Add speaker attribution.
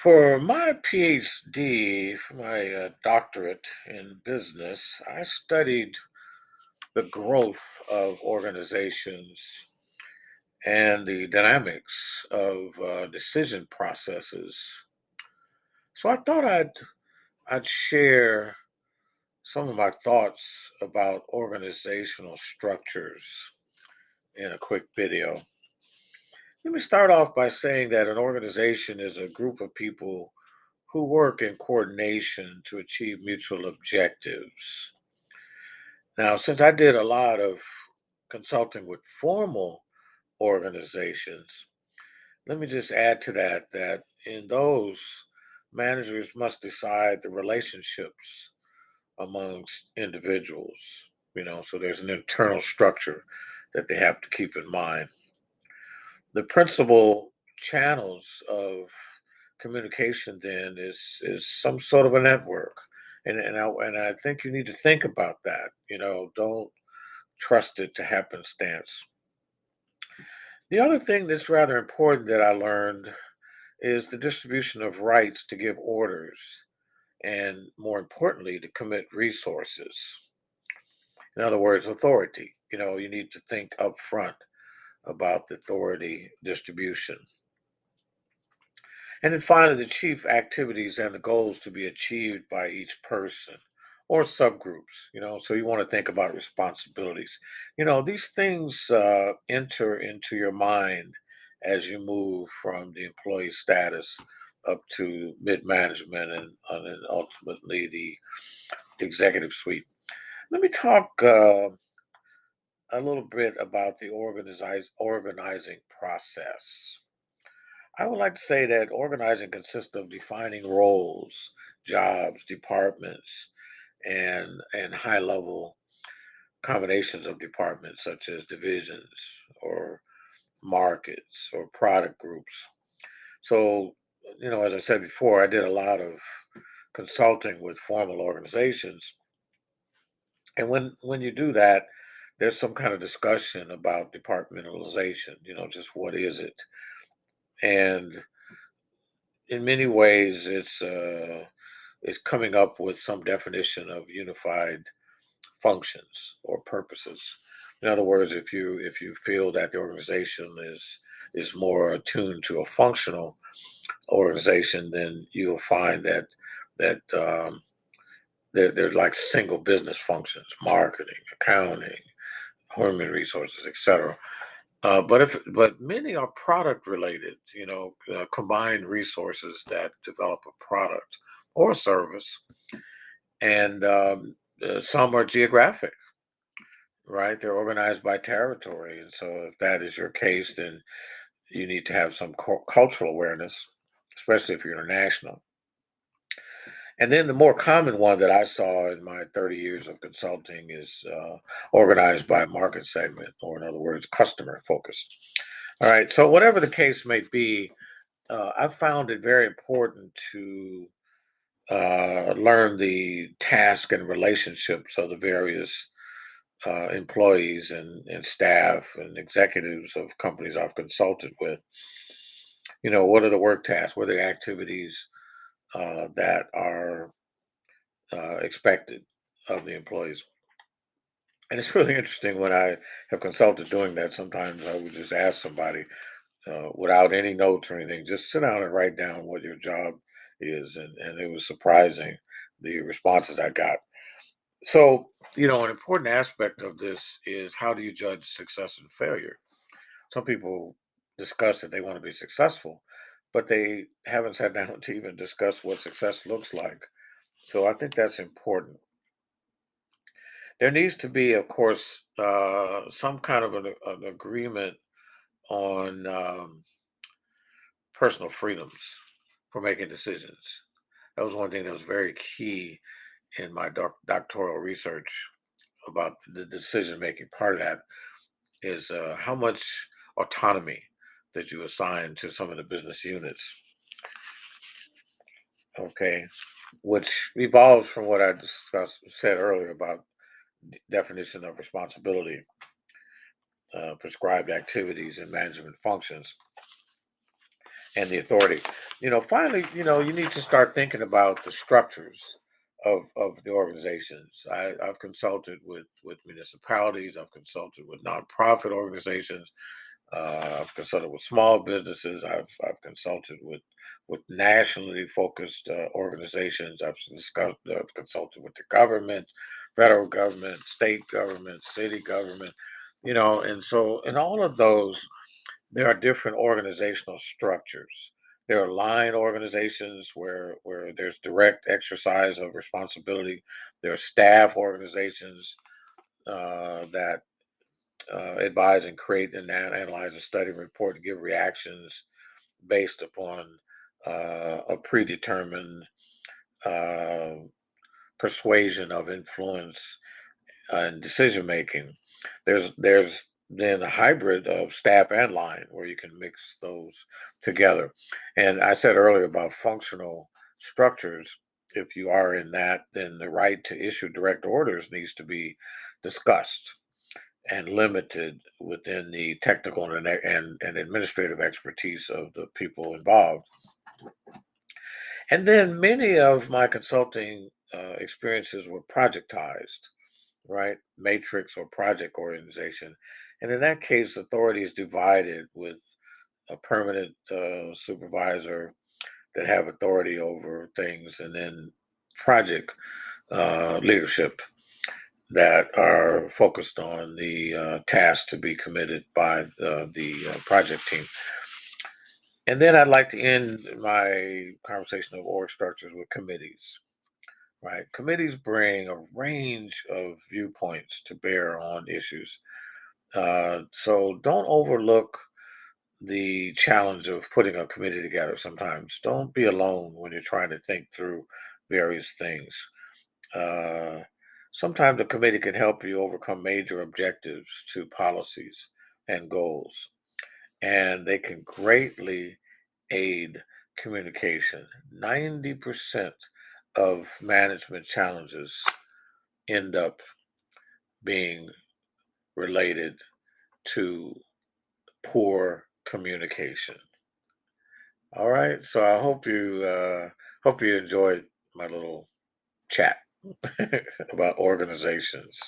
Speaker 1: For my PhD, for my doctorate in business, I studied the growth of organizations and the dynamics of decision processes. So I thought I'd share some of my thoughts about organizational structures in a quick video. Let me start off by saying that an organization is a group of people who work in coordination to achieve mutual objectives. Now, since I did a lot of consulting with formal organizations, let me just add to that in those, managers must decide the relationships amongst individuals, so there's an internal structure that they have to keep in mind. The principal channels of communication then is some sort of a network, and I think you need to think about that. Don't trust it to happenstance. The other thing that's rather important that I learned is the distribution of rights to give orders, and more importantly, to commit resources. In other words, authority. You need to think up front about the authority distribution. And then finally, the chief activities and the goals to be achieved by each person or subgroups, so you want to think about responsibilities. These things enter into your mind as you move from the employee status up to mid management and then ultimately the executive suite. Let me talk a little bit about the organizing process. I would like to say that organizing consists of defining roles, jobs, departments, and high level combinations of departments such as divisions or markets or product groups. So, as I said before, I did a lot of consulting with formal organizations. And when you do that, there's some kind of discussion about departmentalization, just what is it? And in many ways, it's coming up with some definition of unified functions or purposes. In other words, if you feel that the organization is more attuned to a functional organization, then you'll find that there's like single business functions: marketing, accounting, human resources, etc. But many are product related, combined resources that develop a product or service, and some are geographic, right? They're organized by territory, and so if that is your case, then you need to have some cultural awareness, especially if you're international. And then the more common one that I saw in my 30 years of consulting is organized by market segment, or in other words, customer focused. All right. So whatever the case may be, I've found it very important to learn the task and relationships of the various employees and staff and executives of companies I've consulted with. What are the work tasks? What are the activities that are expected of the employees? And it's really interesting when I have consulted doing that. Sometimes I would just ask somebody without any notes or anything, just sit down and write down what your job is. And it was surprising the responses I got. So, an important aspect of this is, how do you judge success and failure? Some people discuss that they want to be successful, but they haven't sat down to even discuss what success looks like. So I think that's important. There needs to be, of course, some kind of an agreement on personal freedoms for making decisions. That was one thing that was very key in my doctoral research about the decision making. Part of that is how much autonomy that you assign to some of the business units, okay, which evolves from what I said earlier about definition of responsibility, prescribed activities, and management functions. and the authority. Finally, you need to start thinking about the structures of the organizations. I've consulted with municipalities. I've consulted with nonprofit organizations. I've consulted with small businesses. I've consulted with nationally focused organizations. I've consulted with the government, federal government, state government, city government. And so in all of those, there are different organizational structures. There are line organizations where there's direct exercise of responsibility. There are staff organizations that advise and create and analyze and study and report and give reactions based upon a predetermined uh, persuasion of influence and decision making. There's then a hybrid of staff and line where you can mix those together. And I said earlier about functional structures. If you are in that, then the right to issue direct orders needs to be discussed and limited within the technical and administrative expertise of the people involved. And then many of my consulting experiences were projectized, right? Matrix or project organization. And in that case, authority is divided with a permanent supervisor that have authority over things, and then project leadership that are focused on the tasks to be committed by the project team. And then I'd like to end my conversation of org structures with committees. Right, committees bring a range of viewpoints to bear on issues. So don't overlook the challenge of putting a committee together sometimes. Don't be alone when you're trying to think through various things. Uh, Sometimes a committee can help you overcome major objectives to policies and goals, and they can greatly aid communication. 90% of management challenges end up being related to poor communication. All right, so I hope you enjoyed my little chat about organizations.